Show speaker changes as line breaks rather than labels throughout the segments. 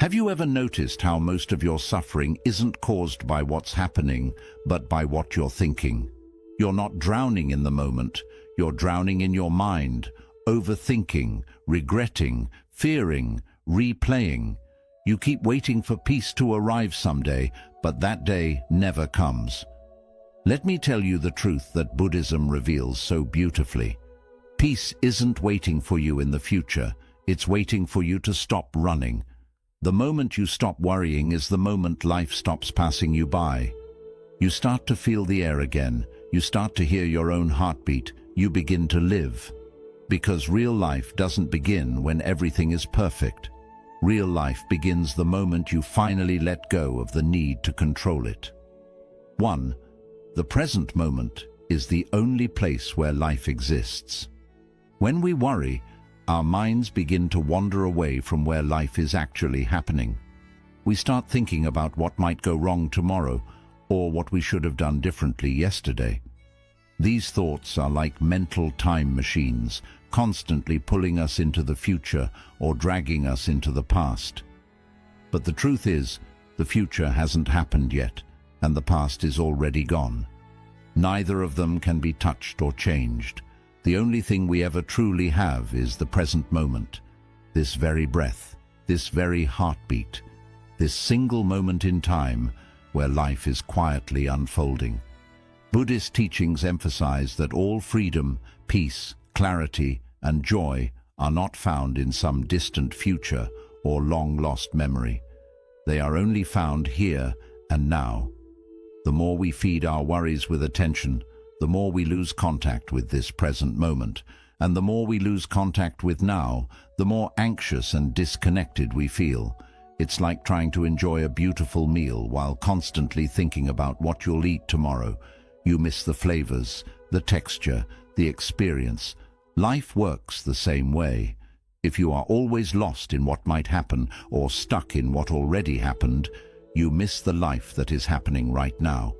Have you ever noticed how most of your suffering isn't caused by what's happening, but by what you're thinking? You're not drowning in the moment, you're drowning in your mind, overthinking, regretting, fearing, replaying. You keep waiting for peace to arrive someday, but that day never comes. Let me tell you the truth that Buddhism reveals so beautifully. Peace isn't waiting for you in the future, it's waiting for you to stop running. The moment you stop worrying is the moment life stops passing you by. You start to feel the air again, you start to hear your own heartbeat, you begin to live. Because real life doesn't begin when everything is perfect. Real life begins the moment you finally let go of the need to control it. 1. The present moment is the only place where life exists. When we worry, our minds begin to wander away from where life is actually happening. We start thinking about what might go wrong tomorrow, or what we should have done differently yesterday. These thoughts are like mental time machines, constantly pulling us into the future or dragging us into the past. But the truth is, the future hasn't happened yet, and the past is already gone. Neither of them can be touched or changed. The only thing we ever truly have is the present moment, this very breath, this very heartbeat, this single moment in time where life is quietly unfolding. Buddhist teachings emphasize that all freedom, peace, clarity, and joy are not found in some distant future or long-lost memory. They are only found here and now. The more we feed our worries with attention, the more we lose contact with this present moment, and the more we lose contact with now, the more anxious and disconnected we feel. It's like trying to enjoy a beautiful meal while constantly thinking about what you'll eat tomorrow. You miss the flavors, the texture, the experience. Life works the same way. If you are always lost in what might happen or stuck in what already happened, you miss the life that is happening right now.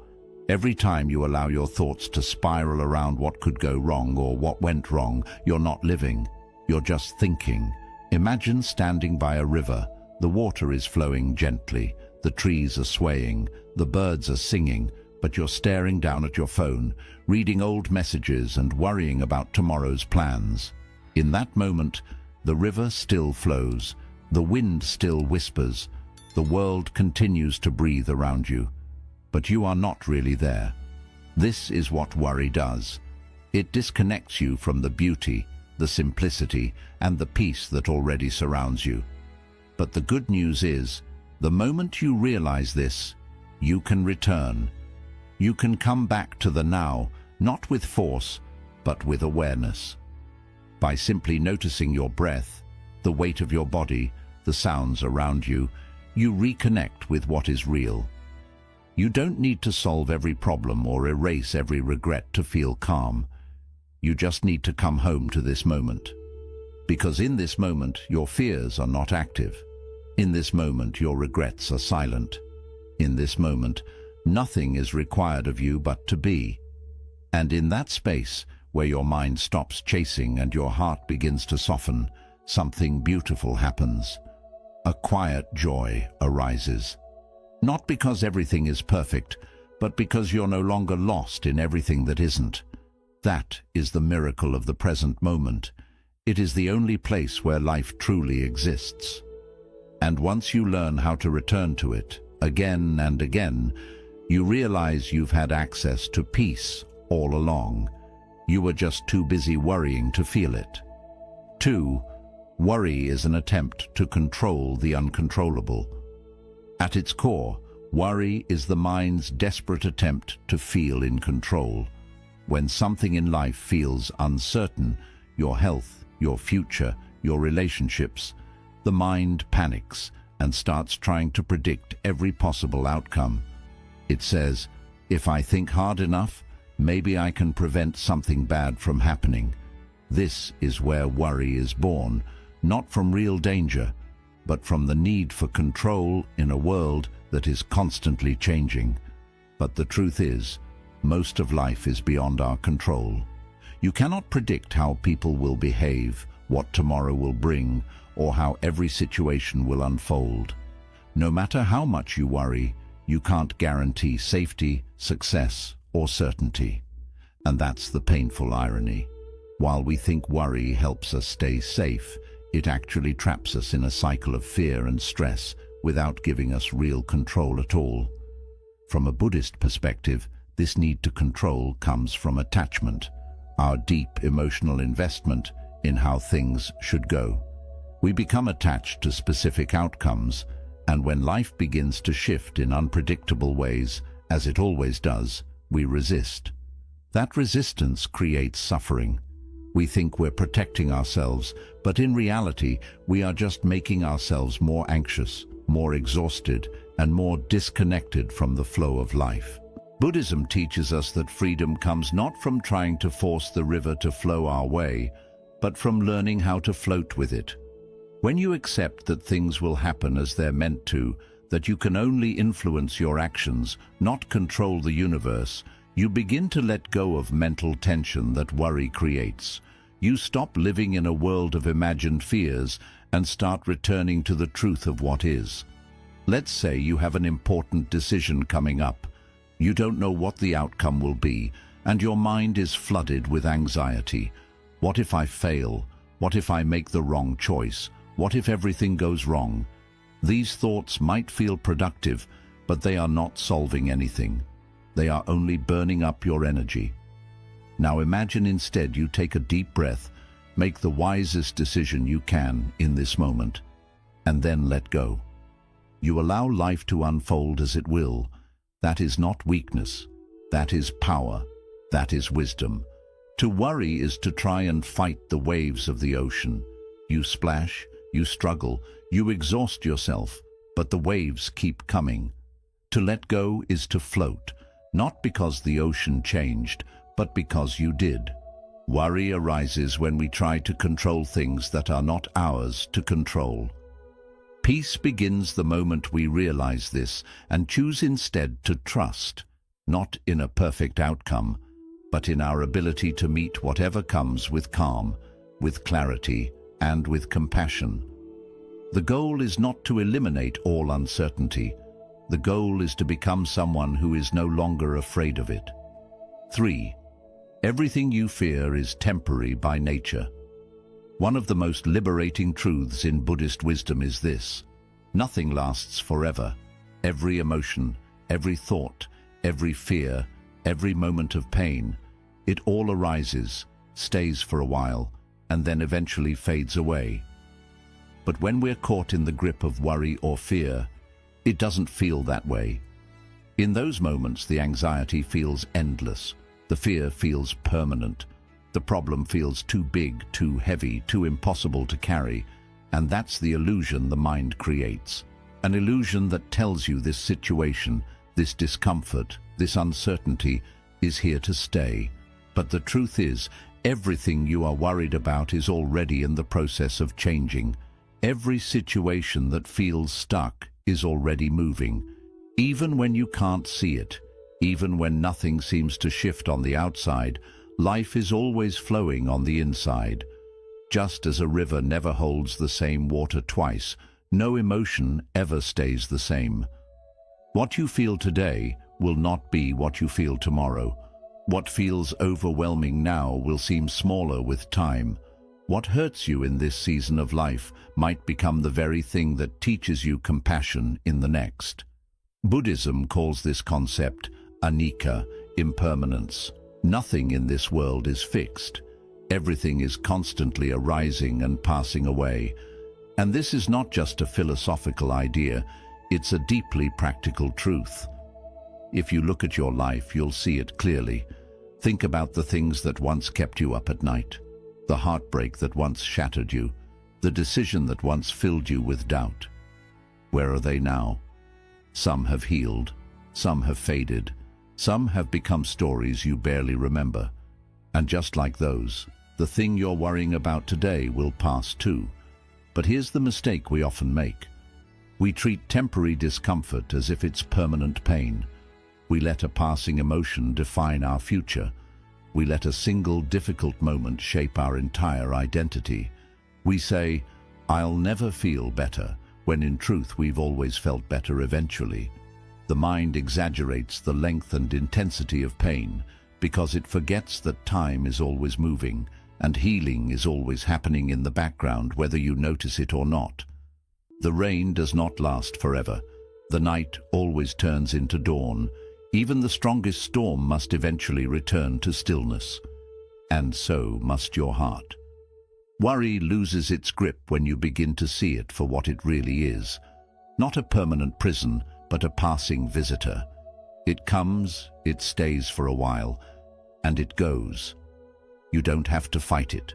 Every time you allow your thoughts to spiral around what could go wrong or what went wrong, you're not living, you're just thinking. Imagine standing by a river. The water is flowing gently, the trees are swaying, the birds are singing, but you're staring down at your phone, reading old messages and worrying about tomorrow's plans. In that moment, the river still flows, the wind still whispers, the world continues to breathe around you. But you are not really there. This is what worry does. It disconnects you from the beauty, the simplicity, and the peace that already surrounds you. But the good news is, the moment you realize this, you can return. You can come back to the now, not with force, but with awareness. By simply noticing your breath, the weight of your body, the sounds around you, you reconnect with what is real. You don't need to solve every problem or erase every regret to feel calm. You just need to come home to this moment. Because in this moment, your fears are not active. In this moment, your regrets are silent. In this moment, nothing is required of you but to be. And in that space, where your mind stops chasing and your heart begins to soften, something beautiful happens. A quiet joy arises. Not because everything is perfect, but because you're no longer lost in everything that isn't. That is the miracle of the present moment. It is the only place where life truly exists. And once you learn how to return to it, again and again, you realize you've had access to peace all along. You were just too busy worrying to feel it. 2. Worry is an attempt to control the uncontrollable. At its core, worry is the mind's desperate attempt to feel in control. When something in life feels uncertain, your health, your future, your relationships, the mind panics and starts trying to predict every possible outcome. It says, if I think hard enough, maybe I can prevent something bad from happening. This is where worry is born, not from real danger, but from the need for control in a world that is constantly changing. But the truth is, most of life is beyond our control. You cannot predict how people will behave, what tomorrow will bring, or how every situation will unfold. No matter how much you worry, you can't guarantee safety, success, or certainty. And that's the painful irony. While we think worry helps us stay safe, it actually traps us in a cycle of fear and stress without giving us real control at all. From a Buddhist perspective, this need to control comes from attachment, our deep emotional investment in how things should go. We become attached to specific outcomes, and when life begins to shift in unpredictable ways, as it always does, we resist. That resistance creates suffering. We think we're protecting ourselves, but in reality, we are just making ourselves more anxious, more exhausted, and more disconnected from the flow of life. Buddhism teaches us that freedom comes not from trying to force the river to flow our way, but from learning how to float with it. When you accept that things will happen as they're meant to, that you can only influence your actions, not control the universe, you begin to let go of mental tension that worry creates. You stop living in a world of imagined fears and start returning to the truth of what is. Let's say you have an important decision coming up. You don't know what the outcome will be, and your mind is flooded with anxiety. What if I fail? What if I make the wrong choice? What if everything goes wrong? These thoughts might feel productive, but they are not solving anything. They are only burning up your energy. Now imagine instead you take a deep breath, make the wisest decision you can in this moment, and then let go. You allow life to unfold as it will. That is not weakness. That is power. That is wisdom. To worry is to try and fight the waves of the ocean. You splash, you struggle, you exhaust yourself, but the waves keep coming. To let go is to float, not because the ocean changed, but because you did. Worry arises when we try to control things that are not ours to control. Peace begins the moment we realize this and choose instead to trust, not in a perfect outcome, but in our ability to meet whatever comes with calm, with clarity, and with compassion. The goal is not to eliminate all uncertainty. The goal is to become someone who is no longer afraid of it. 3. Everything you fear is temporary by nature. One of the most liberating truths in Buddhist wisdom is this: nothing lasts forever. Every emotion, every thought, every fear, every moment of pain, it all arises, stays for a while, and then eventually fades away. But when we're caught in the grip of worry or fear, it doesn't feel that way. In those moments, the anxiety feels endless. The fear feels permanent. The problem feels too big, too heavy, too impossible to carry. And that's the illusion the mind creates. An illusion that tells you this situation, this discomfort, this uncertainty is here to stay. But the truth is, everything you are worried about is already in the process of changing. Every situation that feels stuck is already moving. Even when you can't see it, even when nothing seems to shift on the outside, life is always flowing on the inside. Just as a river never holds the same water twice, no emotion ever stays the same. What you feel today will not be what you feel tomorrow. What feels overwhelming now will seem smaller with time. What hurts you in this season of life might become the very thing that teaches you compassion in the next. Buddhism calls this concept anicca, impermanence. Nothing in this world is fixed. Everything is constantly arising and passing away. And this is not just a philosophical idea, it's a deeply practical truth. If you look at your life, you'll see it clearly. Think about the things that once kept you up at night, the heartbreak that once shattered you, the decision that once filled you with doubt. Where are they now? Some have healed, some have faded, some have become stories you barely remember. And just like those, the thing you're worrying about today will pass too. But here's the mistake we often make. We treat temporary discomfort as if it's permanent pain. We let a passing emotion define our future. We let a single difficult moment shape our entire identity. We say, "I'll never feel better," when in truth we've always felt better eventually. The mind exaggerates the length and intensity of pain because it forgets that time is always moving and healing is always happening in the background whether you notice it or not. The rain does not last forever. The night always turns into dawn. Even the strongest storm must eventually return to stillness. And so must your heart. Worry loses its grip when you begin to see it for what it really is. Not a permanent prison, but a passing visitor. It comes, it stays for a while, and it goes. You don't have to fight it.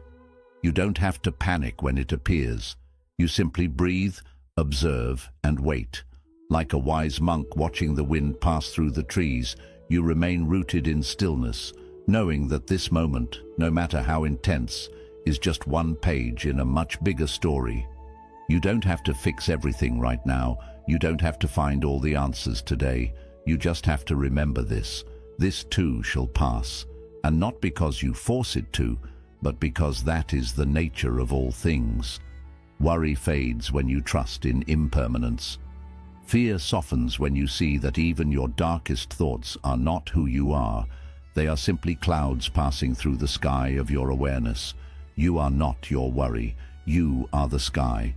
You don't have to panic when it appears. You simply breathe, observe, and wait. Like a wise monk watching the wind pass through the trees, you remain rooted in stillness, knowing that this moment, no matter how intense, is just one page in a much bigger story. You don't have to fix everything right now. You don't have to find all the answers today. You just have to remember this. This too shall pass. And not because you force it to, but because that is the nature of all things. Worry fades when you trust in impermanence. Fear softens when you see that even your darkest thoughts are not who you are. They are simply clouds passing through the sky of your awareness. You are not your worry. You are the sky.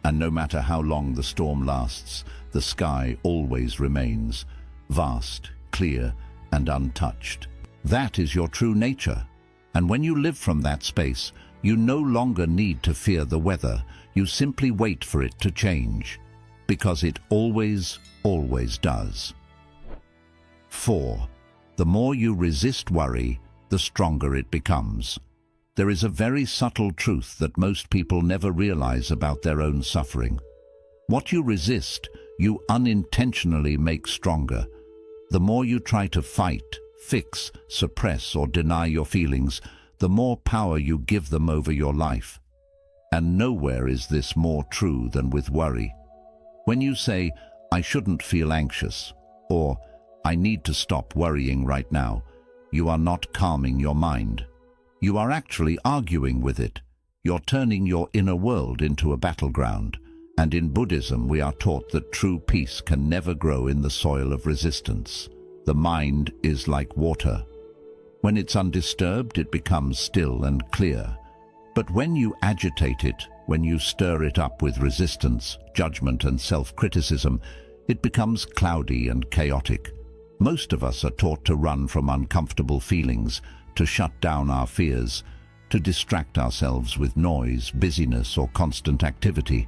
And no matter how long the storm lasts, the sky always remains, vast, clear, and untouched. That is your true nature. And when you live from that space, you no longer need to fear the weather. You simply wait for it to change. Because it always, always does. 4. The more you resist worry, the stronger it becomes. There is a very subtle truth that most people never realize about their own suffering. What you resist, you unintentionally make stronger. The more you try to fight, fix, suppress, or deny your feelings, the more power you give them over your life. And nowhere is this more true than with worry. When you say, "I shouldn't feel anxious," or "I need to stop worrying right now," you are not calming your mind. You are actually arguing with it. You're turning your inner world into a battleground. And in Buddhism, we are taught that true peace can never grow in the soil of resistance. The mind is like water. When it's undisturbed, it becomes still and clear. But when you agitate it, when you stir it up with resistance, judgment, and self-criticism, it becomes cloudy and chaotic. Most of us are taught to run from uncomfortable feelings, to shut down our fears, to distract ourselves with noise, busyness, or constant activity.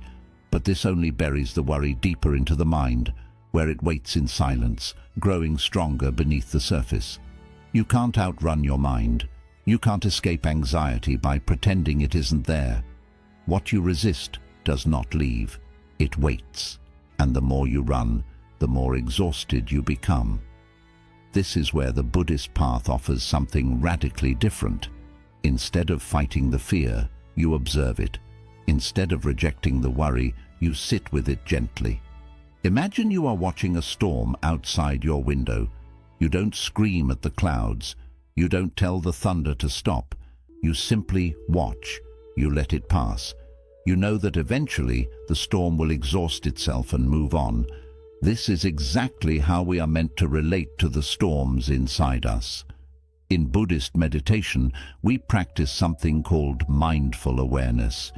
But this only buries the worry deeper into the mind, where it waits in silence, growing stronger beneath the surface. You can't outrun your mind. You can't escape anxiety by pretending it isn't there. What you resist does not leave. It waits. And the more you run, the more exhausted you become. This is where the Buddhist path offers something radically different. Instead of fighting the fear, you observe it. Instead of rejecting the worry, you sit with it gently. Imagine you are watching a storm outside your window. You don't scream at the clouds. You don't tell the thunder to stop. You simply watch. You let it pass. You know that eventually the storm will exhaust itself and move on. This is exactly how we are meant to relate to the storms inside us. In Buddhist meditation, we practice something called mindful awareness.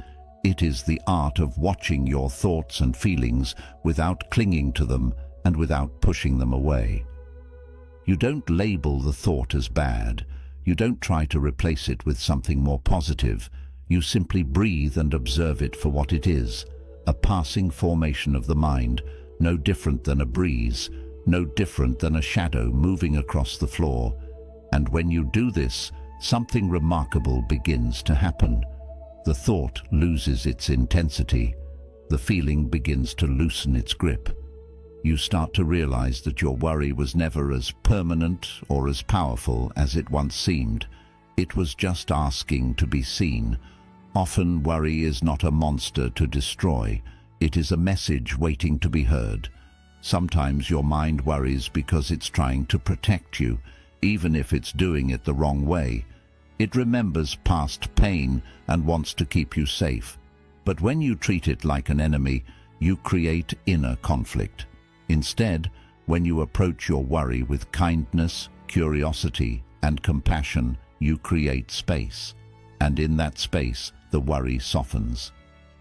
It is the art of watching your thoughts and feelings without clinging to them and without pushing them away. You don't label the thought as bad. You don't try to replace it with something more positive. You simply breathe and observe it for what it is, a passing formation of the mind, no different than a breeze, no different than a shadow moving across the floor. And when you do this, something remarkable begins to happen. The thought loses its intensity. The feeling begins to loosen its grip. You start to realize that your worry was never as permanent or as powerful as it once seemed. It was just asking to be seen. Often worry is not a monster to destroy. It is a message waiting to be heard. Sometimes your mind worries because it's trying to protect you, even if it's doing it the wrong way. It remembers past pain and wants to keep you safe. But when you treat it like an enemy, you create inner conflict. Instead, when you approach your worry with kindness, curiosity, and compassion, you create space. And in that space, the worry softens.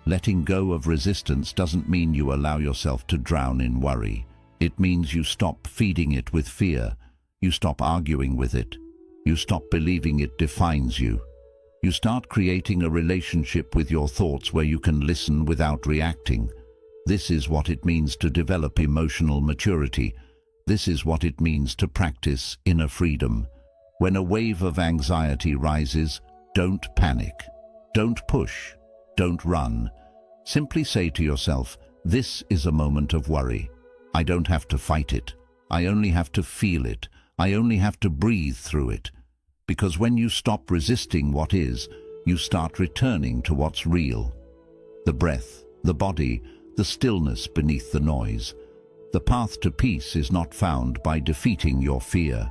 Letting go of resistance doesn't mean you allow yourself to drown in worry. It means you stop feeding it with fear. You stop arguing with it. You stop believing it defines you. You start creating a relationship with your thoughts where you can listen without reacting. This is what it means to develop emotional maturity. This is what it means to practice inner freedom. When a wave of anxiety rises, don't panic. Don't push. Don't run. Simply say to yourself, this is a moment of worry. I don't have to fight it. I only have to feel it. I only have to breathe through it. Because when you stop resisting what is, you start returning to what's real. The breath, the body, the stillness beneath the noise. The path to peace is not found by defeating your fear.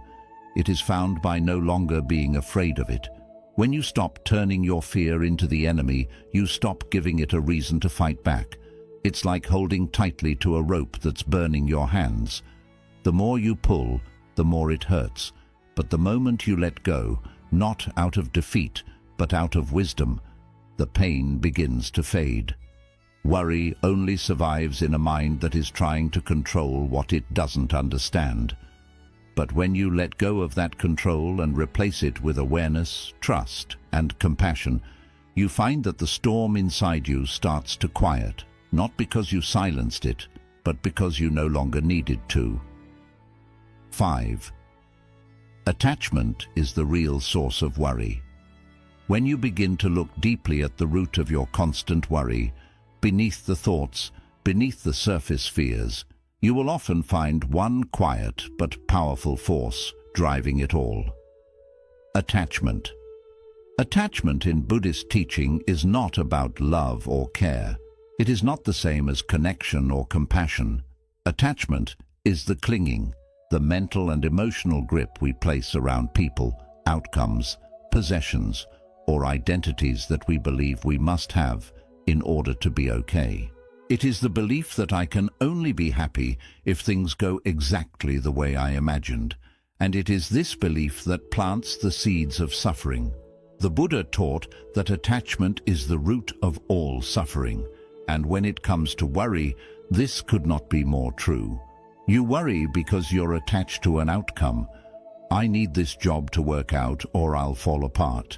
It is found by no longer being afraid of it. When you stop turning your fear into the enemy, you stop giving it a reason to fight back. It's like holding tightly to a rope that's burning your hands. The more you pull, the more it hurts. But the moment you let go, not out of defeat, but out of wisdom, the pain begins to fade. Worry only survives in a mind that is trying to control what it doesn't understand. But when you let go of that control and replace it with awareness, trust, and compassion, you find that the storm inside you starts to quiet, not because you silenced it, but because you no longer needed to. 5. Attachment is the real source of worry. When you begin to look deeply at the root of your constant worry, beneath the thoughts, beneath the surface fears, you will often find one quiet but powerful force driving it all. Attachment. Attachment in Buddhist teaching is not about love or care. It is not the same as connection or compassion. Attachment is the clinging, the mental and emotional grip we place around people, outcomes, possessions, or identities that we believe we must have in order to be okay. It is the belief that I can only be happy if things go exactly the way I imagined, and it is this belief that plants the seeds of suffering. The Buddha taught that attachment is the root of all suffering, and when it comes to worry, this could not be more true. You worry because you're attached to an outcome. I need this job to work out or I'll fall apart.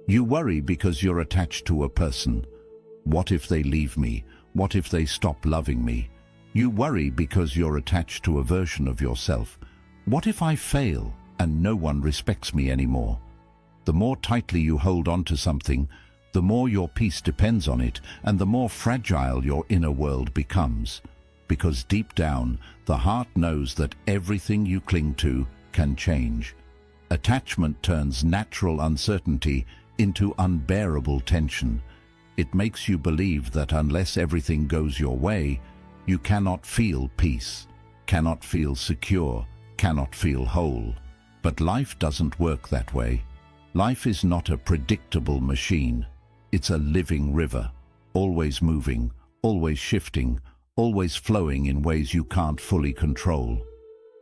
You worry because you're attached to a person. What if they leave me? What if they stop loving me? You worry because you're attached to a version of yourself. What if I fail and no one respects me anymore? The more tightly you hold on to something, the more your peace depends on it and the more fragile your inner world becomes. Because deep down, the heart knows that everything you cling to can change. Attachment turns natural uncertainty into unbearable tension. It makes you believe that unless everything goes your way, you cannot feel peace, cannot feel secure, cannot feel whole. But life doesn't work that way. Life is not a predictable machine. It's a living river, always moving, always shifting, always flowing in ways you can't fully control.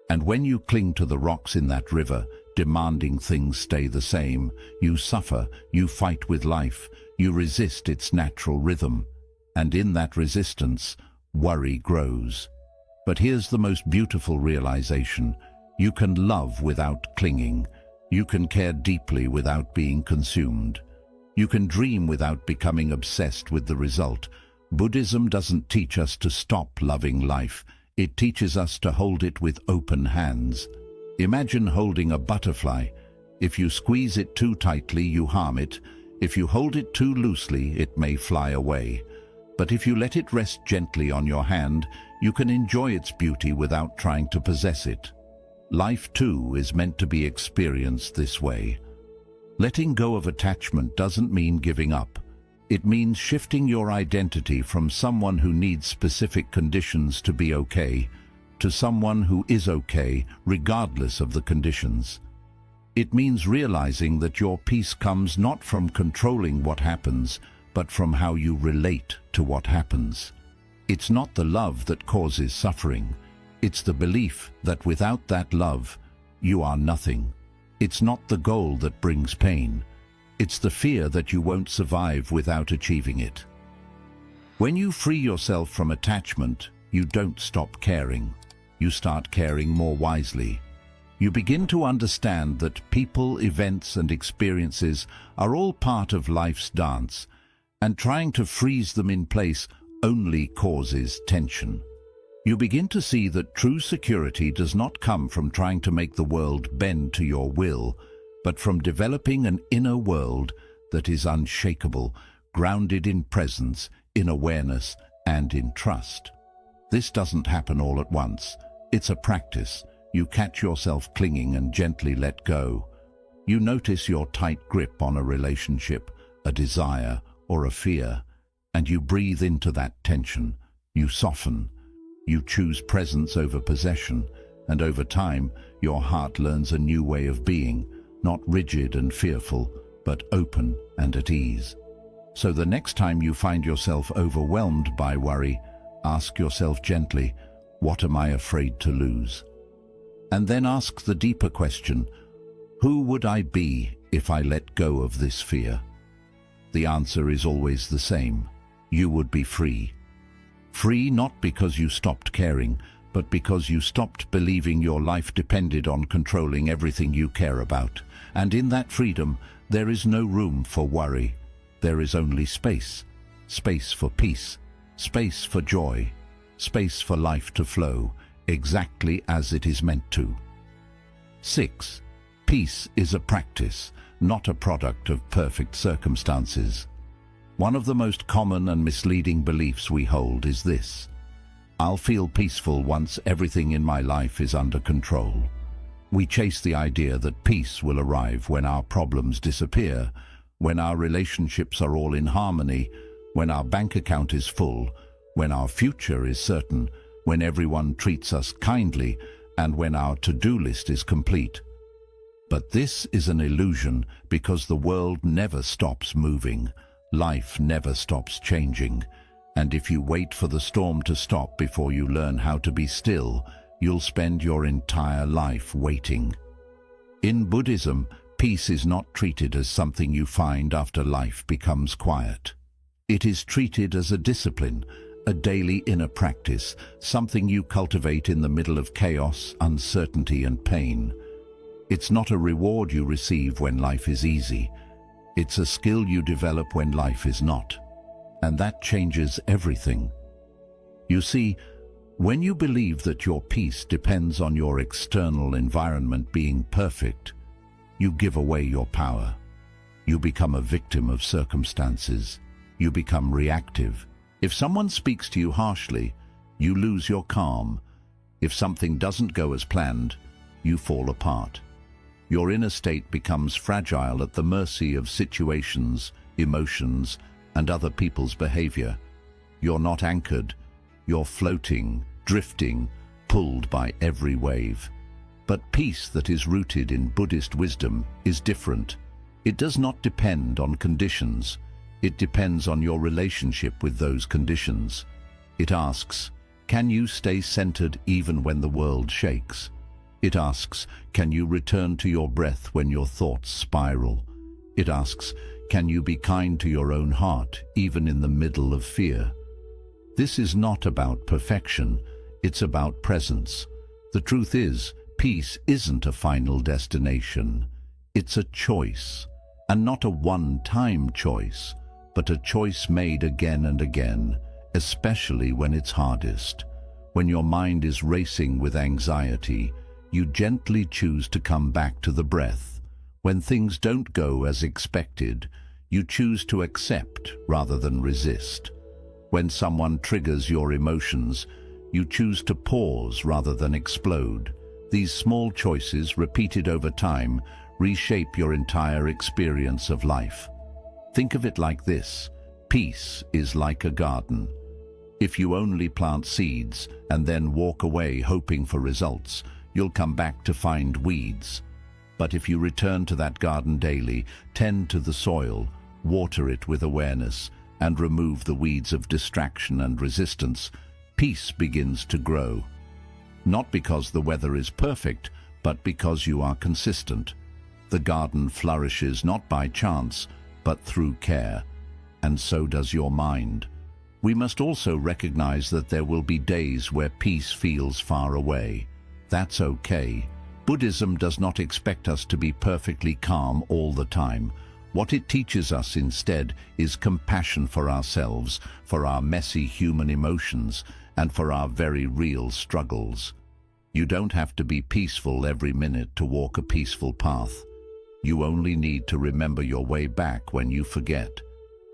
And when you cling to the rocks in that river, demanding things stay the same, you suffer, you fight with life, you resist its natural rhythm. And in that resistance, worry grows. But here's the most beautiful realization. You can love without clinging. You can care deeply without being consumed. You can dream without becoming obsessed with the result. Buddhism doesn't teach us to stop loving life. It teaches us to hold it with open hands. Imagine holding a butterfly. If you squeeze it too tightly, you harm it. If you hold it too loosely, it may fly away. But if you let it rest gently on your hand, you can enjoy its beauty without trying to possess it. Life, too, is meant to be experienced this way. Letting go of attachment doesn't mean giving up. It means shifting your identity from someone who needs specific conditions to be okay, to someone who is okay regardless of the conditions. It means realizing that your peace comes not from controlling what happens, but from how you relate to what happens. It's not the love that causes suffering. It's the belief that without that love, you are nothing. It's not the goal that brings pain. It's the fear that you won't survive without achieving it. When you free yourself from attachment, you don't stop caring. You start caring more wisely. You begin to understand that people, events, and experiences are all part of life's dance, and trying to freeze them in place only causes tension. You begin to see that true security does not come from trying to make the world bend to your will, but from developing an inner world that is unshakable, grounded in presence, in awareness, and in trust. This doesn't happen all at once. It's a practice. You catch yourself clinging and gently let go. You notice your tight grip on a relationship, a desire, or a fear, and you breathe into that tension. You soften. You choose presence over possession, and over time, your heart learns a new way of being, not rigid and fearful, but open and at ease. So the next time you find yourself overwhelmed by worry, ask yourself gently, what am I afraid to lose? And then ask the deeper question, who would I be if I let go of this fear? The answer is always the same. You would be free. Free not because you stopped caring, but because you stopped believing your life depended on controlling everything you care about. And in that freedom, there is no room for worry. There is only space. Space for peace. Space for joy. Space for life to flow, exactly as it is meant to. 6. Peace is a practice, not a product of perfect circumstances. One of the most common and misleading beliefs we hold is this: I'll feel peaceful once everything in my life is under control. We chase the idea that peace will arrive when our problems disappear, when our relationships are all in harmony, when our bank account is full, when our future is certain, when everyone treats us kindly, and when our to-do list is complete. But this is an illusion because the world never stops moving. Life never stops changing. And if you wait for the storm to stop before you learn how to be still, you'll spend your entire life waiting. In Buddhism, peace is not treated as something you find after life becomes quiet. It is treated as a discipline, a daily inner practice, something you cultivate in the middle of chaos, uncertainty, and pain. It's not a reward you receive when life is easy. It's a skill you develop when life is not. And that changes everything. You see, when you believe that your peace depends on your external environment being perfect, you give away your power. You become a victim of circumstances. You become reactive. If someone speaks to you harshly, you lose your calm. If something doesn't go as planned, you fall apart. Your inner state becomes fragile at the mercy of situations, emotions, and other people's behavior. You're not anchored. You're floating, drifting, pulled by every wave. But peace that is rooted in Buddhist wisdom is different. It does not depend on conditions. It depends on your relationship with those conditions. It asks, can you stay centered even when the world shakes? It asks, can you return to your breath when your thoughts spiral? It asks, can you be kind to your own heart even in the middle of fear? This is not about perfection, it's about presence. The truth is, peace isn't a final destination. It's a choice, and not a one-time choice, but a choice made again and again, especially when it's hardest. When your mind is racing with anxiety, you gently choose to come back to the breath. When things don't go as expected, you choose to accept rather than resist. When someone triggers your emotions, you choose to pause rather than explode. These small choices, repeated over time, reshape your entire experience of life. Think of it like this: peace is like a garden. If you only plant seeds and then walk away hoping for results, you'll come back to find weeds. But if you return to that garden daily, tend to the soil, water it with awareness, and remove the weeds of distraction and resistance, peace begins to grow. Not because the weather is perfect, but because you are consistent. The garden flourishes not by chance, but through care, and so does your mind. We must also recognize that there will be days where peace feels far away. That's okay. Buddhism does not expect us to be perfectly calm all the time. What it teaches us instead is compassion for ourselves, for our messy human emotions, and for our very real struggles. You don't have to be peaceful every minute to walk a peaceful path. You only need to remember your way back when you forget.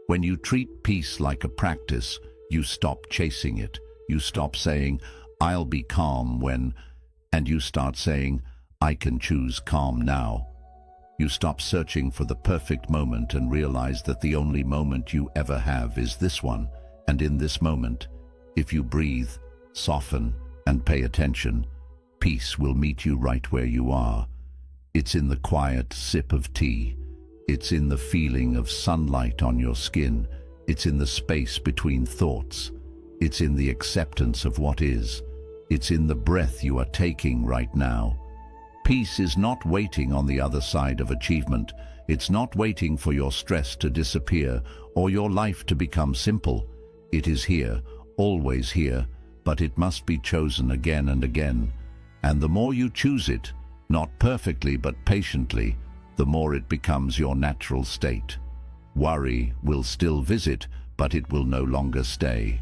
When you treat peace like a practice, you stop chasing it. You stop saying, "I'll be calm when," and you start saying, "I can choose calm now." You stop searching for the perfect moment and realize that the only moment you ever have is this one. And in this moment, if you breathe, soften, and pay attention, peace will meet you right where you are. It's in the quiet sip of tea. It's in the feeling of sunlight on your skin. It's in the space between thoughts. It's in the acceptance of what is. It's in the breath you are taking right now. Peace is not waiting on the other side of achievement. It's not waiting for your stress to disappear or your life to become simple. It is here, always here, but it must be chosen again and again. And the more you choose it, not perfectly but patiently, the more it becomes your natural state. Worry will still visit, but it will no longer stay.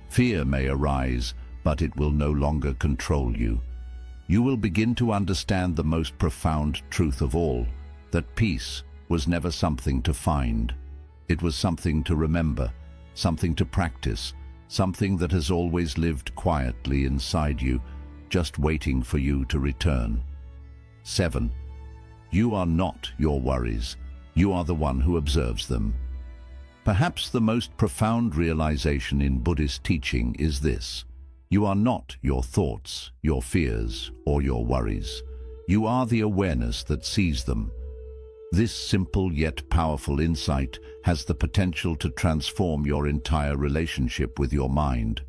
Fear may arise, but it will no longer control you. You will begin to understand the most profound truth of all, that peace was never something to find. It was something to remember, something to practice, something that has always lived quietly inside you, just waiting for you to return. 7. You are not your worries. You are the one who observes them. Perhaps the most profound realization in Buddhist teaching is this: you are not your thoughts, your fears, or your worries. You are the awareness that sees them. This simple yet powerful insight has the potential to transform your entire relationship with your mind.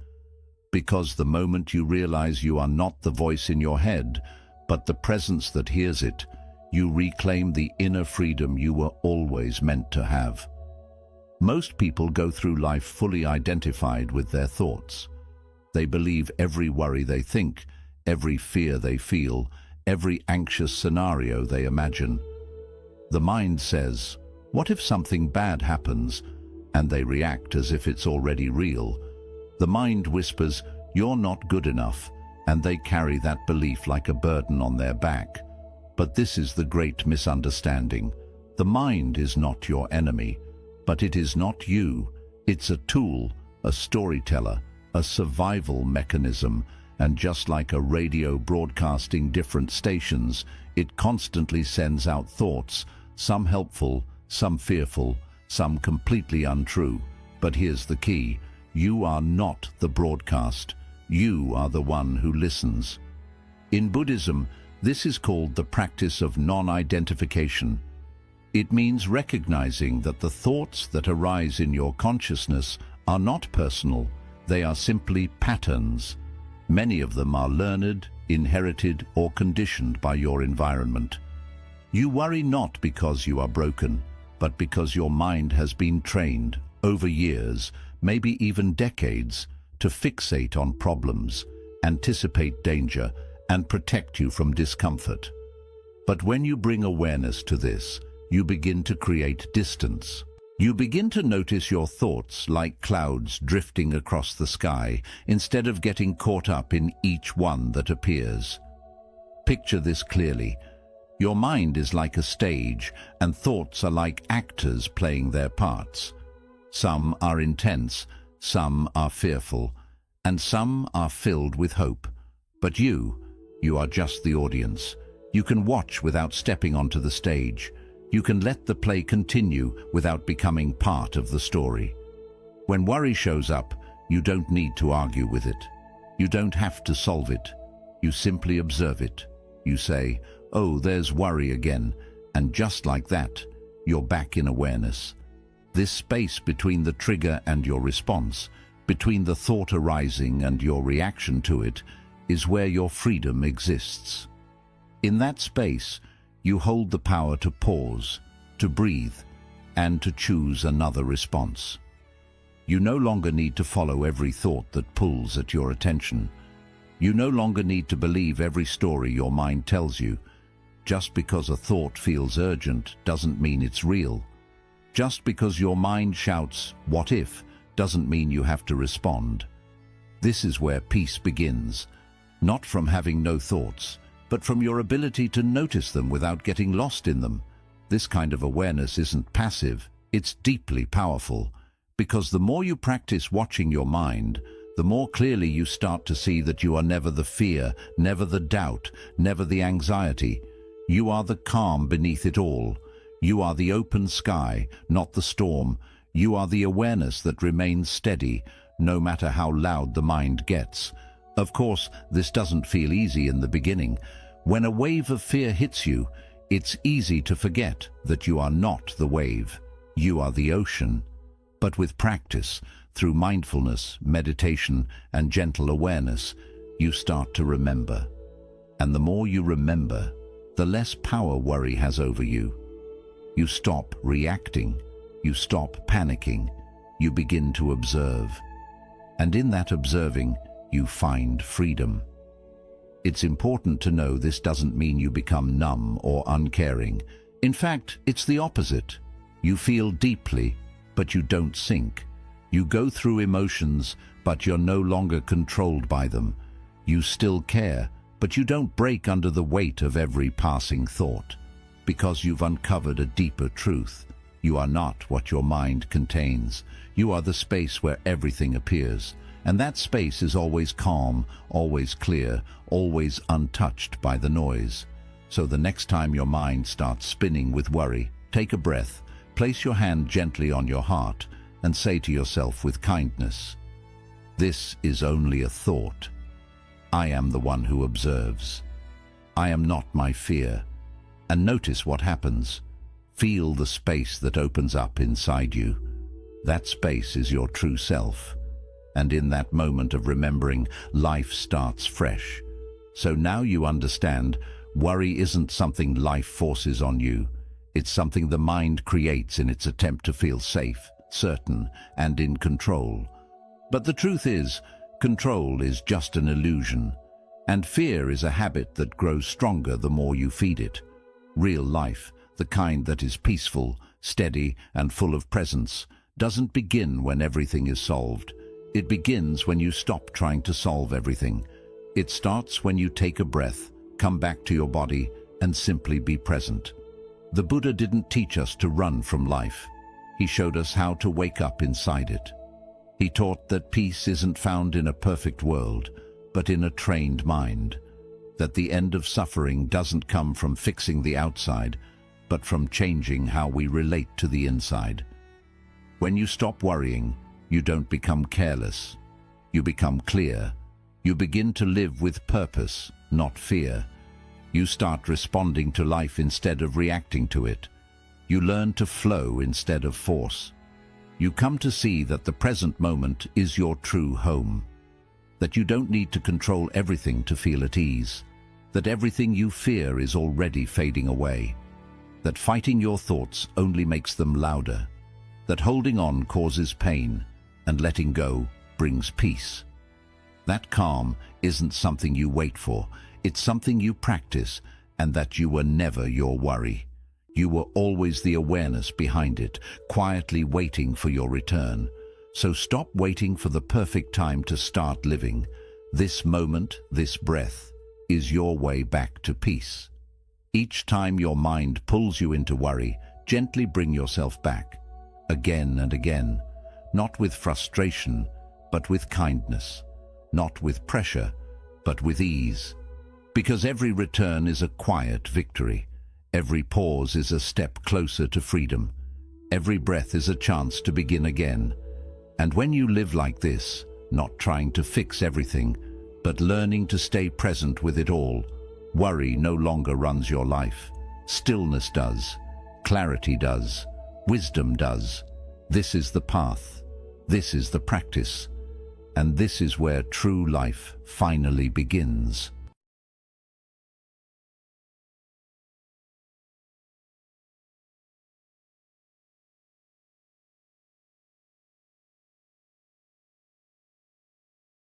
Because the moment you realize you are not the voice in your head, but the presence that hears it, you reclaim the inner freedom you were always meant to have. Most people go through life fully identified with their thoughts. They believe every worry they think, every fear they feel, every anxious scenario they imagine. The mind says, "What if something bad happens?" And they react as if it's already real. The mind whispers, "You're not good enough," and they carry that belief like a burden on their back. But this is the great misunderstanding. The mind is not your enemy, but it is not you. It's a tool, a storyteller, a survival mechanism, and just like a radio broadcasting different stations, it constantly sends out thoughts, some helpful, some fearful, some completely untrue. But here's the key: you are not the broadcast. You are the one who listens. In Buddhism, this is called the practice of non-identification. It means recognizing that the thoughts that arise in your consciousness are not personal. They are simply patterns. Many of them are learned, inherited, or conditioned by your environment. You worry not because you are broken, but because your mind has been trained over years, maybe even decades, to fixate on problems, anticipate danger, and protect you from discomfort. But when you bring awareness to this, you begin to create distance. You begin to notice your thoughts like clouds drifting across the sky, instead of getting caught up in each one that appears. Picture this clearly. Your mind is like a stage, and thoughts are like actors playing their parts. Some are intense, some are fearful, and some are filled with hope. But you are just the audience. You can watch without stepping onto the stage. You can let the play continue without becoming part of the story. When worry shows up, you don't need to argue with it. You don't have to solve it. You simply observe it. You say, "Oh, there's worry again," and just like that, you're back in awareness. This space between the trigger and your response, between the thought arising and your reaction to it, is where your freedom exists. In that space, you hold the power to pause, to breathe, and to choose another response. You no longer need to follow every thought that pulls at your attention. You no longer need to believe every story your mind tells you. Just because a thought feels urgent doesn't mean it's real. Just because your mind shouts, "What if?" doesn't mean you have to respond. This is where peace begins, not from having no thoughts, but from your ability to notice them without getting lost in them. This kind of awareness isn't passive, it's deeply powerful, because the more you practice watching your mind, the more clearly you start to see that you are never the fear, never the doubt, never the anxiety. You are the calm beneath it all. You are the open sky, not the storm. You are the awareness that remains steady, no matter how loud the mind gets. Of course, this doesn't feel easy in the beginning. When a wave of fear hits you, it's easy to forget that you are not the wave. You are the ocean. But with practice, through mindfulness, meditation, and gentle awareness, you start to remember. And the more you remember, the less power worry has over you. You stop reacting. You stop panicking. You begin to observe. And in that observing, you find freedom. It's important to know this doesn't mean you become numb or uncaring. In fact, it's the opposite. You feel deeply, but you don't sink. You go through emotions, but you're no longer controlled by them. You still care, but you don't break under the weight of every passing thought. Because you've uncovered a deeper truth. You are not what your mind contains. You are the space where everything appears. And that space is always calm, always clear, always untouched by the noise. So the next time your mind starts spinning with worry, take a breath, place your hand gently on your heart, and say to yourself with kindness, "This is only a thought. I am the one who observes. I am not my fear." And notice what happens. Feel the space that opens up inside you. That space is your true self. And in that moment of remembering, life starts fresh. So now you understand, worry isn't something life forces on you. It's something the mind creates in its attempt to feel safe, certain, and in control. But the truth is, control is just an illusion. And fear is a habit that grows stronger the more you feed it. Real life, the kind that is peaceful, steady, and full of presence, doesn't begin when everything is solved. It begins when you stop trying to solve everything. It starts when you take a breath, come back to your body, and simply be present. The Buddha didn't teach us to run from life. He showed us how to wake up inside it. He taught that peace isn't found in a perfect world, but in a trained mind. That the end of suffering doesn't come from fixing the outside, but from changing how we relate to the inside. When you stop worrying, you don't become careless. You become clear. You begin to live with purpose, not fear. You start responding to life instead of reacting to it. You learn to flow instead of force. You come to see that the present moment is your true home. That you don't need to control everything to feel at ease. That everything you fear is already fading away. That fighting your thoughts only makes them louder. That holding on causes pain, and letting go brings peace. That calm isn't something you wait for, it's something you practice, and that you were never your worry. You were always the awareness behind it, quietly waiting for your return. So stop waiting for the perfect time to start living. This moment, this breath, is your way back to peace. Each time your mind pulls you into worry, gently bring yourself back, again and again, not with frustration, but with kindness, not with pressure, but with ease. Because every return is a quiet victory. Every pause is a step closer to freedom. Every breath is a chance to begin again. And when you live like this, not trying to fix everything, but learning to stay present with it all, worry no longer runs your life. Stillness does. Clarity does. Wisdom does. This is the path. This is the practice. And this is where true life finally begins.